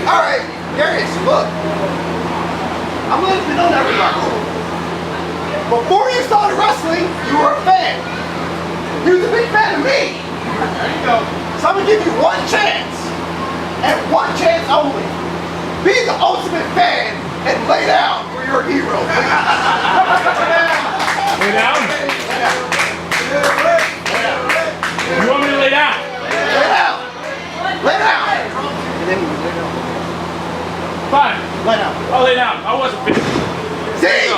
All right, Darius, look. I'm letting you know that regardless. Before you started wrestling, you were a fan. You was a big fan of me. There you go. So I'm gonna give you one chance, and one chance only. Be the ultimate fan and lay down for your hero. Lay down? You want me to lay down? Lay down. Lay down. And then you lay down. Fine. Lay down. I'll lay down. I wasn't finished. See?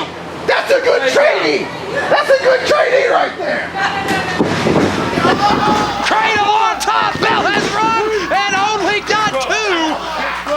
That's a good training. That's a good training right there. Cradle on top, bell has run and only got two.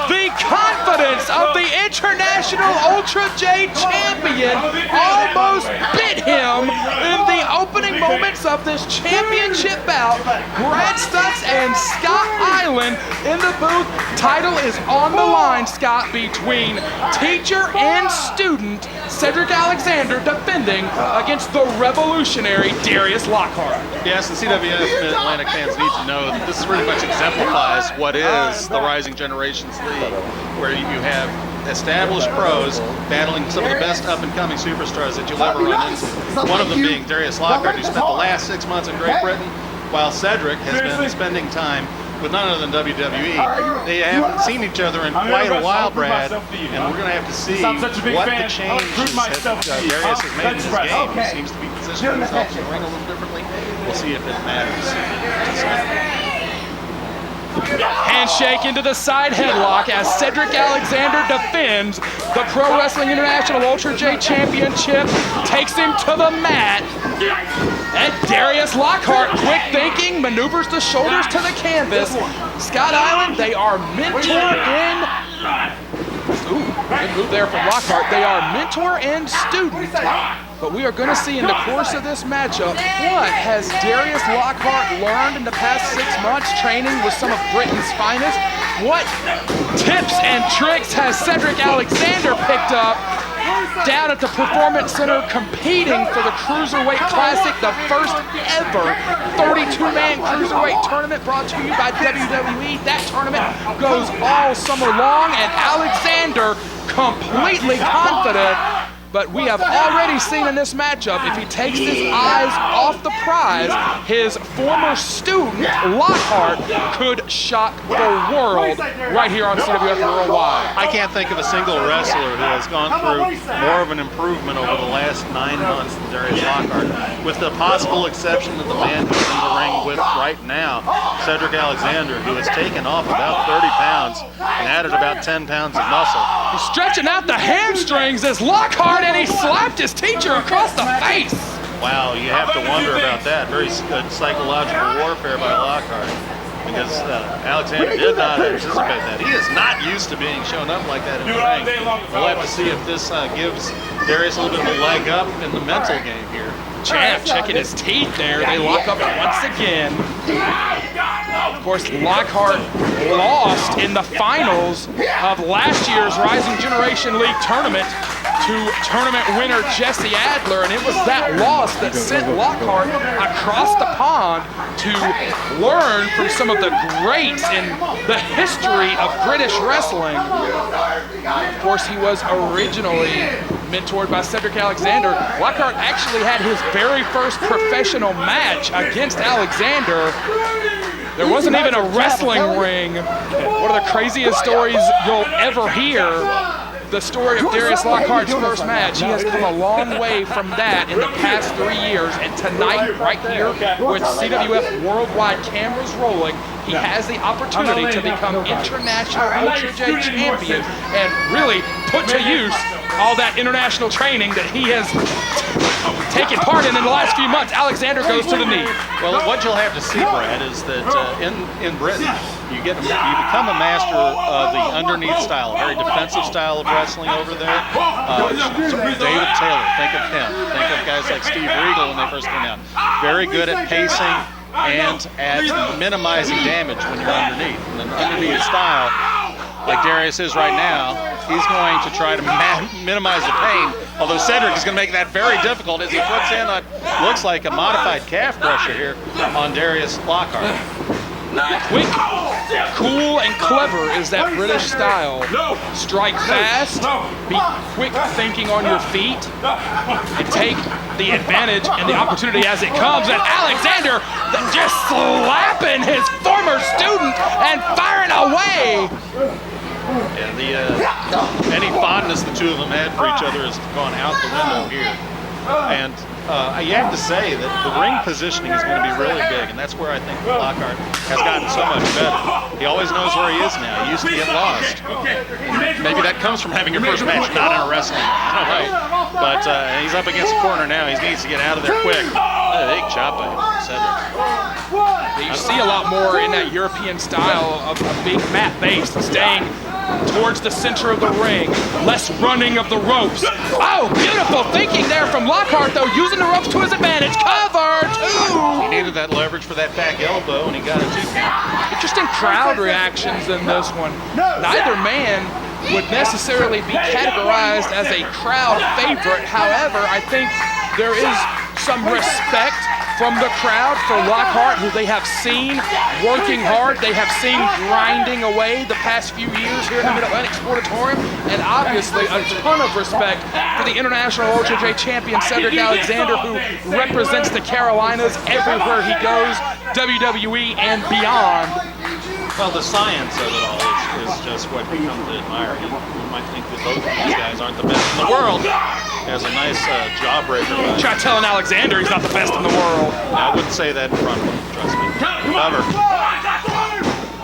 The confidence of the International Ultra J champion almost bit him in the opening moments of this championship bout. Brad Stutts and Scott Island in the booth. Title is on the line, Scott, between teacher and student. Cedric Alexander defending against the revolutionary Darius Lockhart. Yes, the CWF Mid-Atlantic fans need to know that this pretty much exemplifies what is the Rising Generations League, where you have established pros battling some of the best up-and-coming superstars that you'll ever run into. One of them being Darius Lockhart, who spent the last 6 months in Great Britain, while Cedric has been spending time with none other than WWE. They haven't seen each other in quite a while, Brad, and we're going to have to see what the changes that Darius has made in his game. He seems to be positioning himself in the ring a little differently. We'll see if it matters. Handshake into the side headlock as Cedric Alexander defends the Pro Wrestling International Ultra J Championship, takes him to the mat. And Darius Lockhart, quick thinking, maneuvers the shoulders to the canvas. Scott Island, they are mentor in... Ooh, good move there from Lockhart. They are mentor and student. But we are going to see in the course of this matchup, what has Darius Lockhart learned in the past 6 months training with some of Britain's finest? What tips and tricks has Cedric Alexander picked up down at the Performance Center competing for the Cruiserweight Classic, the first ever 32-man Cruiserweight tournament brought to you by WWE. That tournament goes all summer long, and Alexander completely confident. But we have already seen in this matchup, if he takes his eyes off the prize, his former student, Lockhart, could shock the world right here on CWF Worldwide. I can't think of a single wrestler who has gone through more of an improvement over the last 9 months than Darius Lockhart, with the possible exception of the man who's in the ring with right now, Cedric Alexander, who has taken off about 30 pounds and added about 10 pounds of muscle. He's stretching out the hamstrings as Lockhart, and he slapped his teacher across the face. Wow, you have to wonder about that. Very good psychological warfare by Lockhart, because Alexander did not anticipate that. He is not used to being shown up like that in the ring. We'll have to see if this gives Darius a little bit of a leg up in the mental game here. Champ checking his teeth there. They lock up once again. Of course, Lockhart lost in the finals of last year's Rising Generation League tournament to tournament winner Jesse Adler, and it was that loss that sent Lockhart across the pond to learn from some of the greats in the history of British wrestling. Of course, he was originally mentored by Cedric Alexander. Lockhart actually had his very first professional match against Alexander. There wasn't even a wrestling ring. One of the craziest stories you'll ever hear. The story of Darius Lockhart's first match. He has come a long way from that in the past 3 years, and tonight, right here, with CWF Worldwide cameras rolling, he has the opportunity to become International Ultra J champion and really put to use all that international training that he has taken part in the last few months. Alexander goes to the knee. Well, what you'll have to see, Brad, is that in Britain, you become a master of the underneath style, a very defensive style of wrestling over there. David Taylor, think of him. Think of guys like Steve Regal when they first came out. Very good at pacing and at minimizing damage when you're underneath. And an underneath style, like Darius is right now, he's going to try to minimize the pain, although Cedric is going to make that very difficult as he puts in what looks like a modified calf crusher here on Darius Lockhart. Quick Cool and clever is that British style. Strike fast, be quick thinking on your feet, and take the advantage and the opportunity as it comes. And Alexander just slapping his former student and firing away. And any fondness the two of them had for each other has gone out the window here. And you have to say that the ring positioning is going to be really big, and that's where I think Lockhart has gotten so much better. He always knows where he is now. He used to get lost. Maybe that comes from having your first match not in a wrestling. I don't know. But he's up against the corner now. He needs to get out of there quick. Big chop by Cedric. You see a lot more in that European style of a big mat base, staying towards the center of the ring, less running of the ropes. Oh, beautiful thinking there from Lockhart, though, using the ropes to his advantage. Cover, two! He needed that leverage for that back elbow, and he got a 2 count. Interesting crowd reactions in this one. Neither man would necessarily be categorized as a crowd favorite. However, I think there is some respect from the crowd for Lockhart, who they have seen working hard. They have seen grinding away the past few years here in the Mid-Atlantic Sportatorium, and obviously a ton of respect for the International Ultra J champion Cedric Alexander, who represents the Carolinas everywhere he goes, WWE and beyond. Well, the science of it all is just what we come to admire. You might think that both of these guys aren't the best in the world. Has a nice jawbreaker. Try telling Alexander he's not the best in the world. I wouldn't say that in front of him, trust me. Cover.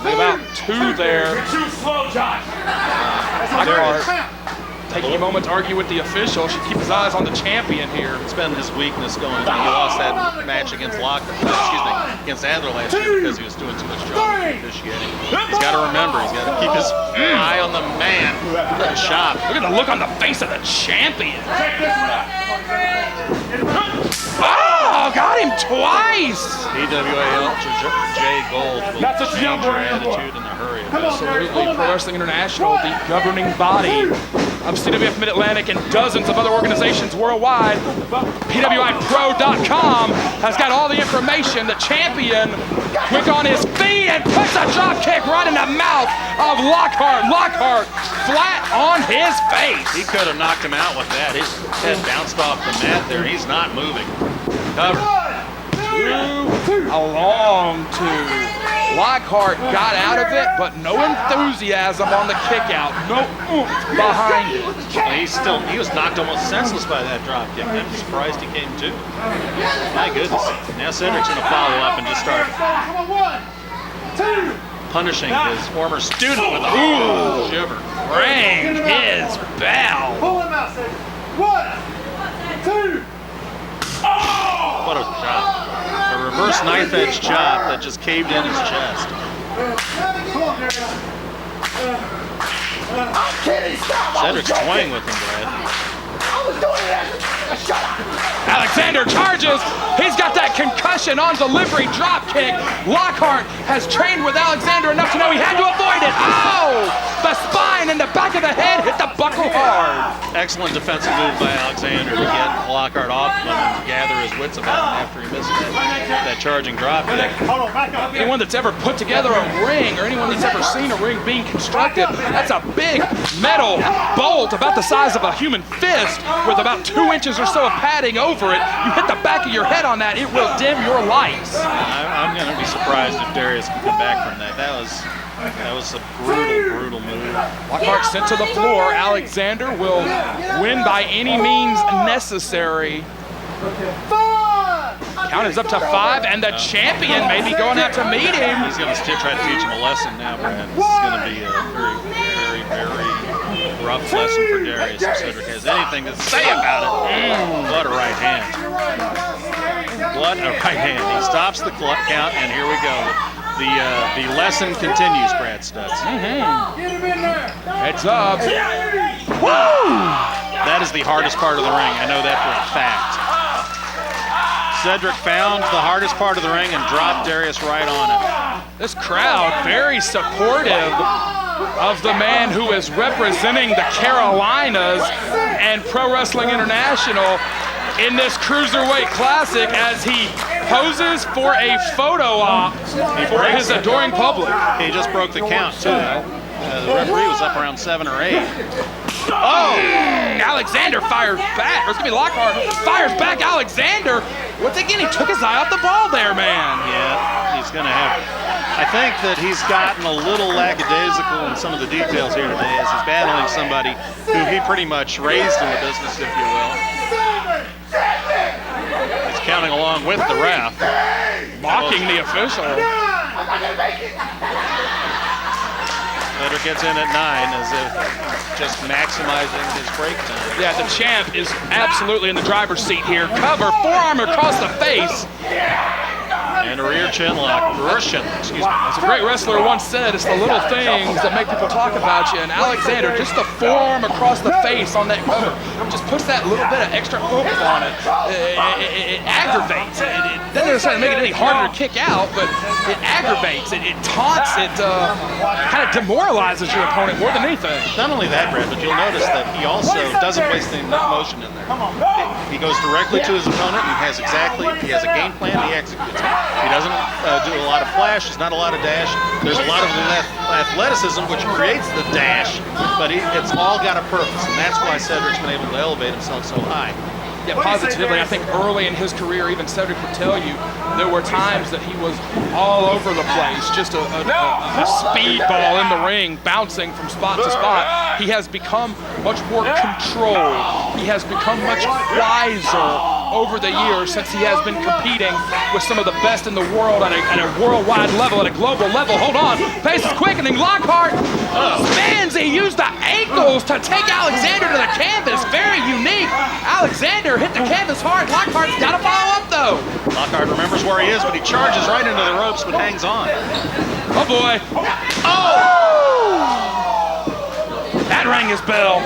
About 2 there. You're too slow, Josh. Lockhart taking a moment to argue with the official. Should keep his eyes on the champion here. It's been his weakness going. He lost that match against against Adler last year because he was doing too much job officiating. He's got to remember, he's got to keep his eye on the man in the shop. Look at the look on the face of the champion. Oh, got him twice. PWA Ultra J Gold will change your attitude in a hurry. Absolutely. Pro Wrestling International, the governing body of CWF Mid-Atlantic and dozens of other organizations worldwide. PWIPro.com has got all the information. The champion, quick on his feet, and puts a drop kick right in the mouth of Lockhart. Lockhart flat on his face. He could have knocked him out with that. His head bounced off the mat there. He's not moving. Cover. 2, a long 2. Lockhart got out of it, but no enthusiasm on the kick out. No oomph behind it. Well, he was knocked almost senseless by that drop kick. I'm surprised he came to. My goodness. Now Cedric's going to follow up and just start punishing his former student with a shiver. Rang his bell. Pull him out, Cedric. 1, 2. What a chop. A reverse knife edge chop that just caved in his chest. I'm kidding, stop. Cedric's toying with him, Brad. I was doing it. Shut up. Alexander charges. He's got that concussion on delivery drop kick. Lockhart has trained with Alexander enough to know he had to avoid it. Oh! The spine and the back of the head hit the buckle hard. Excellent defensive move by Alexander to get Lockhart off him and gather his wits about him after he missed that charging drop kick. Anyone that's ever put together a ring, or anyone that's ever seen a ring being constructed, that's a big metal bolt about the size of a human fist with about 2 inches or so of padding over it. You hit the back of your head on that, it will dim your lights. I'm going to be surprised if Darius can come back from that. That was a brutal move. Lockhart sent to the floor. Alexander will win by any means necessary. Count is up to 5, and the champion may be going out to meet him. He's going to try to teach him a lesson now, Brad. This is going to be a very rough lesson for Darius if Cedric has anything to say about it. What a right hand. What a right hand. He stops the count, and here we go. The lesson continues, Brad Stutts. Heads up. Woo! That is the hardest part of the ring. I know that for a fact. Cedric found the hardest part of the ring and dropped Darius right on it. This crowd very supportive of the man who is representing the Carolinas and Pro Wrestling International in this Cruiserweight Classic as he poses for a photo op for his adoring public. He just broke the count, too. The referee was up around 7 or 8. Oh! Alexander fires back. Or it's going to be Lockhart. Fires back Alexander. Once again, he took his eye off the ball there, man. Yeah, he's going to have... I think that he's gotten a little lackadaisical in some of the details here today as he's battling somebody who he pretty much raised in the business, if you will. He's counting along with the ref. Mocking the official. Hedrick gets in at 9 as if just maximizing his break time. Yeah, the champ is absolutely in the driver's seat here. Cover, forearm across the face. And a rear chin lock, reverse chin, excuse me. As a great wrestler once said, it's the little things that make people talk about you. And Alexander, just the forearm across the face on that cover, just puts that little bit of extra oomph on it. It aggravates. It doesn't necessarily make it any harder to kick out, but it aggravates. It taunts. It kind of demoralizes your opponent more than anything. Not only that, Brad, but you'll notice that he also doesn't waste any motion in there. He goes directly to his opponent. He has a game plan. He executes it. He doesn't do a lot of flash. There's not a lot of dash. There's a lot of athleticism, which creates the dash, but it's all got a purpose, and that's why Cedric's been able to elevate himself so high. Yeah, positively. I think early in his career, even Cedric would tell you, there were times that he was all over the place, just a speedball in the ring, bouncing from spot to spot. He has become much more controlled. He has become much wiser over the years since he has been competing with some of the best in the world at a worldwide level, at a global level. Hold on, pace is quickening. Lockhart spins. He used the ankles to take Alexander to the canvas. Very unique. Alexander hit the canvas hard. Lockhart's got to follow up, though. Lockhart remembers where he is, but he charges right into the ropes, but hangs on. Oh, boy. Oh! That rang his bell.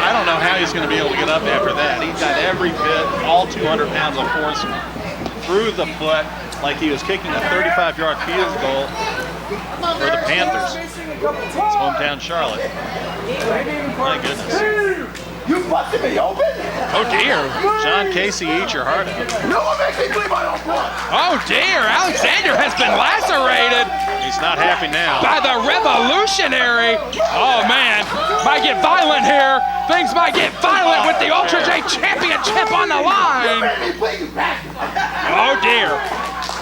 I don't know how he's going to be able to get up after that. He got every bit, all 200 pounds of force through the foot like he was kicking a 35-yard field goal for the Panthers. It's hometown Charlotte. My goodness. You busted me open? Oh, dear. John Casey, eat your heart out. No one makes me bleed my own blood. Oh, dear. Alexander has been lacerated He's not happy now. by the revolutionary. Oh, man. Might get violent here. Things might get violent with the Ultra J Championship on the line. Oh, dear.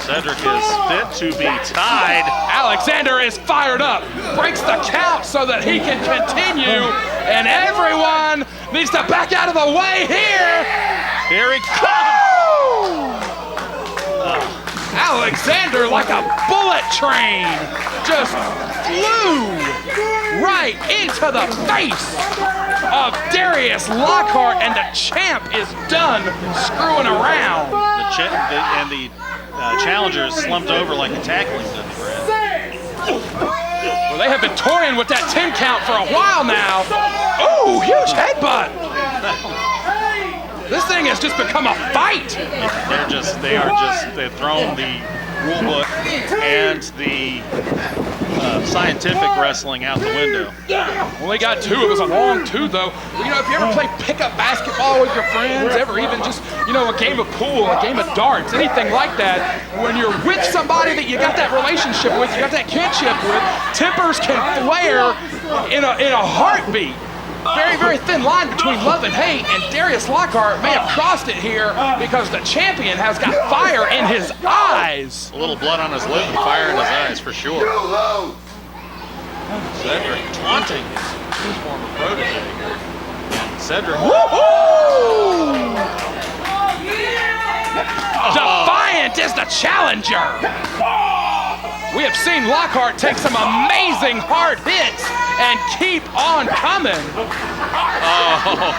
Cedric is fit to be tied. Alexander is fired up. Breaks the count so that he can continue. And everyone needs to back out of the way here. Here he comes. Alexander, like a bullet train, just flew right into the face of Darius Lockhart, and the champ is done screwing around. The challengers slumped over like a tackling dummy, Brad. Well, they have been toying with that 10 count for a while now. Oh, huge headbutt. This thing has just become a fight. They've thrown the rule book and the scientific wrestling out the window. Only got 2. It was a long 2, though. You know, if you ever play pickup basketball with your friends, ever even just, you know, a game of pool, a game of darts, anything like that, when you're with somebody that you got that relationship with, you got that kinship with, tempers can flare in a heartbeat. Very, very thin line between love and hate, and Darius Lockhart may have crossed it here because the champion has got fire in his eyes. A little blood on his lip and fire in his eyes for sure. Cedric taunting his former protege here. Cedric. Woo-hoo! Defiant is the challenger. We have seen Lockhart take some amazing hard hits and keep on coming. Oh,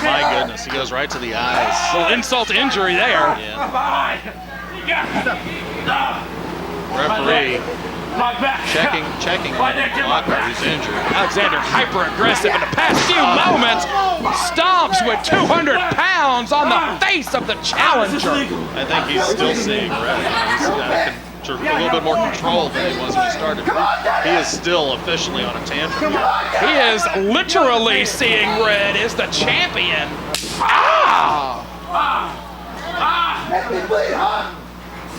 my goodness. He goes right to the eyes. A little insult to injury there. Yeah. Referee checking Lockhart, who's injured. Alexander hyper-aggressive in the past few moments. Stomps with 200 pounds on the face of the challenger. I think he's still seeing red. He's a little bit more control than he was when he started. He is still officially on a tantrum here. He is literally seeing red as the champion. Ah! Make me bleed, huh?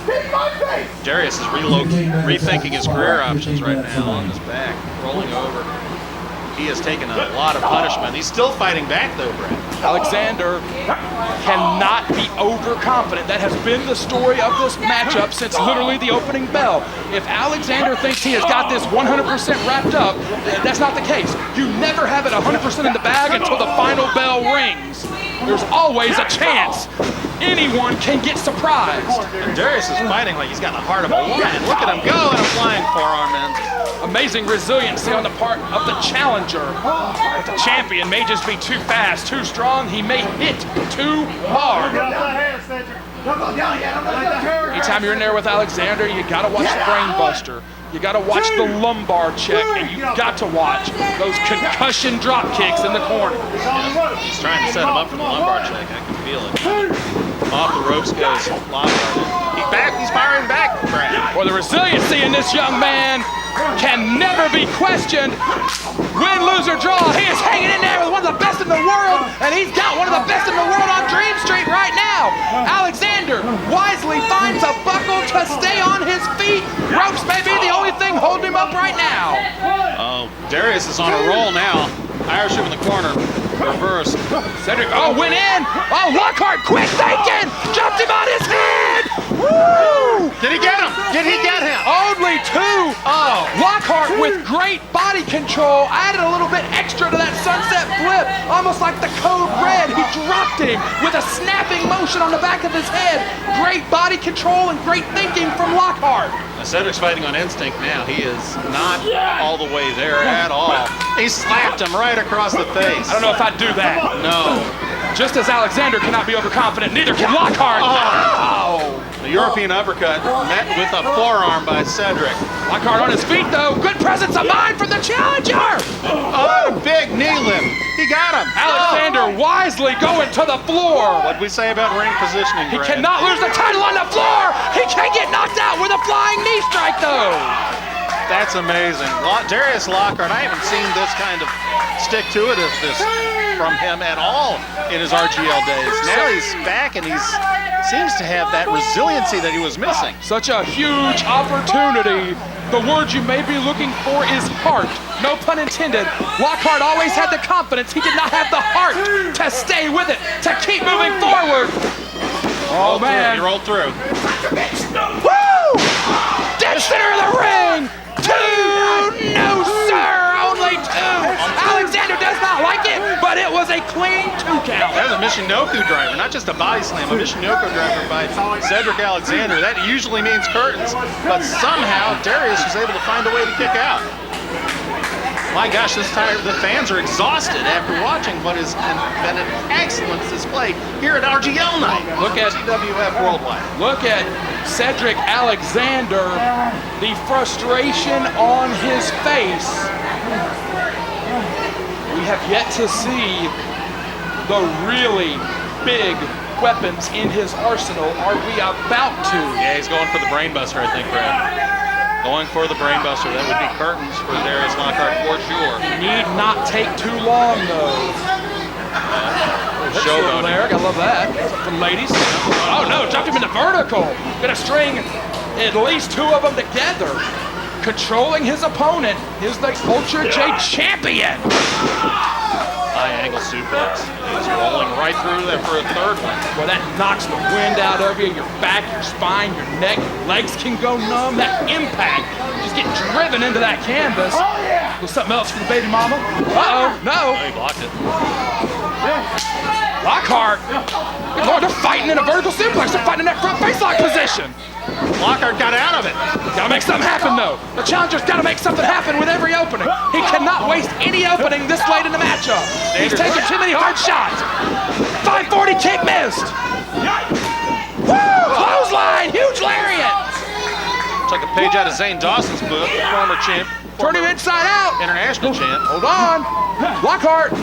Spit in my face! Darius is rethinking his career options right now on his back, rolling over. He has taken a lot of punishment. He's still fighting back though, Brad. Alexander cannot be overconfident. That has been the story of this matchup since literally the opening bell. If Alexander thinks he has got this 100% wrapped up, that's not the case. You never have it 100% in the bag until the final bell rings. There's always a chance anyone can get surprised. And Darius is fighting like he's got the heart of a lion. Look at him go, and a flying forearm in. Amazing resiliency on the part of the challenger. But the champion may just be too fast, too strong. He may hit too hard. Anytime you're in there with Alexander, you gotta watch the brain buster. You gotta watch the lumbar check, and you got to watch those concussion drop kicks in the corner. Yeah, he's trying to set him up for the lumbar check. I can feel it. Off the ropes goes Lockhart. He's firing back, Brad. Well, the resiliency in this young man can never be questioned. Win, lose, or draw, he is hanging in there with one of the best in the world, and he's got one of the best in the world on Dream Street right now. Alexander wisely finds a buckle to stay on his feet. Ropes may be the only thing holding him up right now. Oh, Darius is on a roll now. Irish in the corner. Reverse. Cedric, went in. Oh, Lockhart, quick thinking. Jumped him on his head. Woo! Did he get him? Did he get him? Only two. Oh. Lockhart with great body control added a little bit extra to that sunset flip. Almost like the code red. He dropped him with a snapping motion on the back of his head. Great body control and great thinking from Lockhart. Now Cedric's fighting on instinct now. He is not all the way there at all. He slapped him right across the face. I don't know if I'd do that. No. Just as Alexander cannot be overconfident, neither can Lockhart. Oh. The European uppercut met with a forearm by Cedric. Lockhart on his feet, though. Good presence of mind from the challenger. Oh, big knee lift. He got him. Alexander wisely going to the floor. What'd we say about ring positioning, He Brad? cannot lose the title on the floor. He can get knocked out with a flying knee strike, though. That's amazing. Darius Lockhart, I haven't seen this kind of stick-to-itiveness from him at all in his RGL days. Now he's back and he seems to have that resiliency that he was missing. Such a huge opportunity. The word you may be looking for is heart. No pun intended. Lockhart always had the confidence. He did not have the heart to stay with it, to keep moving forward. Oh, man. He rolled through. Woo! Dead center of the ring. Two. No, sir. Only two. Alexander does not like it, but it was a clean 2 count. That was a Michinoku driver, not just a body slam, a Michinoku driver by Cedric Alexander. That usually means curtains, but somehow Darius was able to find a way to kick out. My gosh, the fans are exhausted after watching what has been an excellent display here at RGL night. Look at CWF Worldwide. Look at Cedric Alexander, the frustration on his face. We have yet to see the really big weapons in his arsenal. Are we about to? Yeah, he's going for the brainbuster, I think, Brad. Going for the brainbuster. That would be curtains for Darius Lockhart for sure. Need not take too long, though. Shogun there, gotta love that. From ladies. Oh no, dropped him into vertical. Gonna string at least 2 of them together. Controlling his opponent is the Ultra J champion. High angle suplex. He's rolling right through there for a 3rd one. Well, that knocks the wind out of you. Your back, your spine, your neck, your legs can go numb. That impact, just get driven into that canvas. Was something else for the baby mama? Uh-oh, no. Oh, he blocked it. Lockhart. Good Lord, they're fighting in a vertical suplex. They're fighting in that front facelock position. Lockhart got out of it. Gotta make something happen, though. The challenger's gotta make something happen with every opening. He cannot waste any opening this late in the matchup. He's taking too many hard shots. 540 kick missed. Woo! Clothesline, huge lariat. Took a page out of Zane Dawson's book, former champ. Turn him inside out. International champ. Hold on. Lockhart.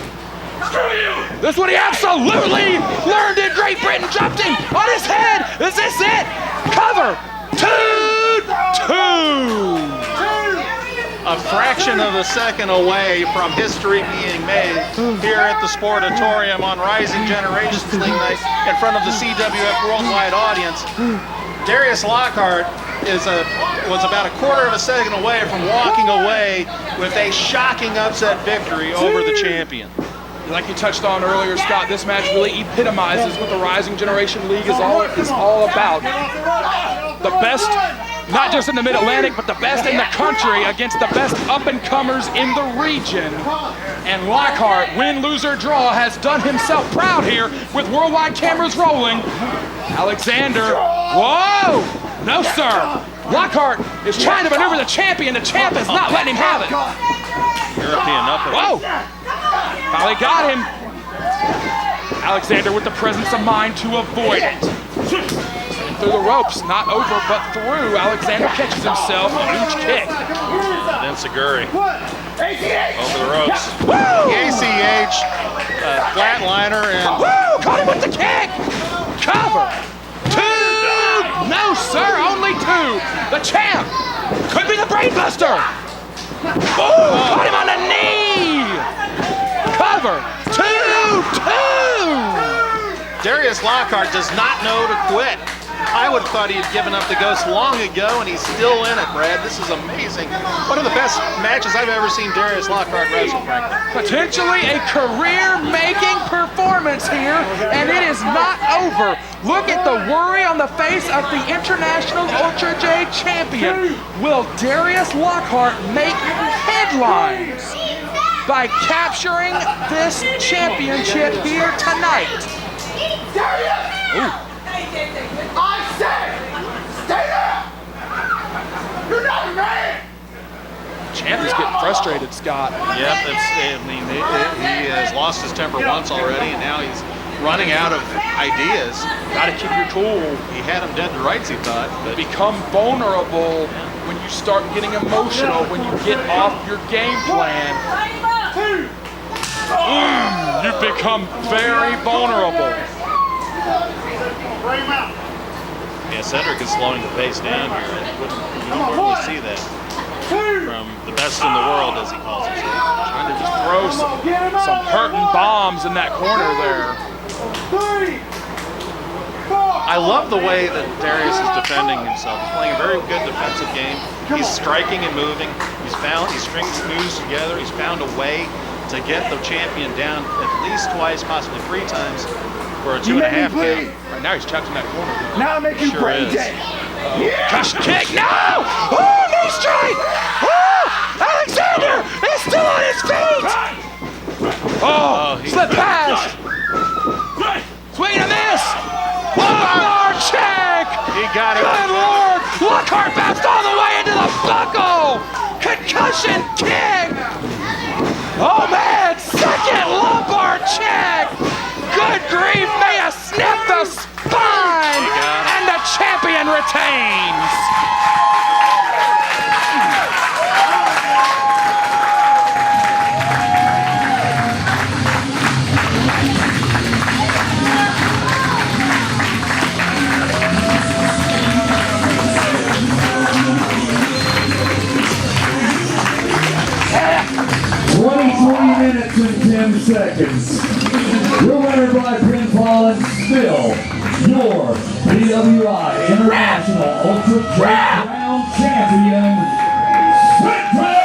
This is what he absolutely learned in Great Britain. Dropped him on his head. Is this it? Cover. 2-2. A a fraction of a second away from history being made here at the Sportatorium on Rising Generations League night in front of the CWF Worldwide audience. Darius Lockhart was about a quarter of a second away from walking away with a shocking upset victory over the champion. Like you touched on earlier, Scott, this match really epitomizes what the Rising Generation League is all about. The best, not just in the Mid-Atlantic, but the best in the country against the best up-and-comers in the region. And Lockhart, win, lose, or draw, has done himself proud here with worldwide cameras rolling. Alexander, whoa! No, sir. Lockhart is trying to maneuver the champion. The champ is not letting him have it. European upper. Whoa! Finally got him. Alexander with the presence of mind to avoid it. And through the ropes, not over, but through. Alexander catches himself. A huge kick. And then Seguri over the ropes. Woo! The ACH flatliner and Woo! Caught him with the kick. Cover. 2. No, sir. Only 2. The champ. Could be the brainbuster. Oh, caught him on the knee! Cover! 2-2! Darius Lockhart does not know to quit. I would have thought he had given up the ghost long ago, and he's still in it, Brad. This is amazing. One of the best matches I've ever seen Darius Lockhart wrestle, frankly. Potentially a career-making performance here, and it is not over. Look at the worry on the face of the International Ultra J champion. Will Darius Lockhart make headlines by capturing this championship here tonight? Ooh. I said, stay there! You're not a man! Champ is getting frustrated, Scott. Yep, he has lost his temper once already, and now he's running out of ideas. Gotta keep your cool. He had him dead to rights, he thought. But Become vulnerable when you start getting emotional, when you get off your game plan. You become very vulnerable. yeah, Cedric is slowing the pace down here. You don't normally see that from the best in the world, as he calls himself. Trying to just throw some hurting bombs in that corner there. I love the way that Darius is defending himself. He's playing a very good defensive game. He's striking and moving. He's strings moves together. He's found a way to get the champion down at least twice, possibly 3 times for a 2.5 count. Right now he's trapped in that corner. Now make you Sure is. Cushion kick, no! Oh, knee strike! Oh, Alexander is still on his feet! Oh, slip past! Swing and a miss! Lockhart check! He got it. Good Lord! Lockhart bounced all the way into the buckle! Concussion kick! Oh man, second lumbar check! Good grief, may have snapped the spine! And the champion retains! Minutes and 10 seconds. Your winner by pinfall and still your PWI International Ultra Crown Champion, Cedric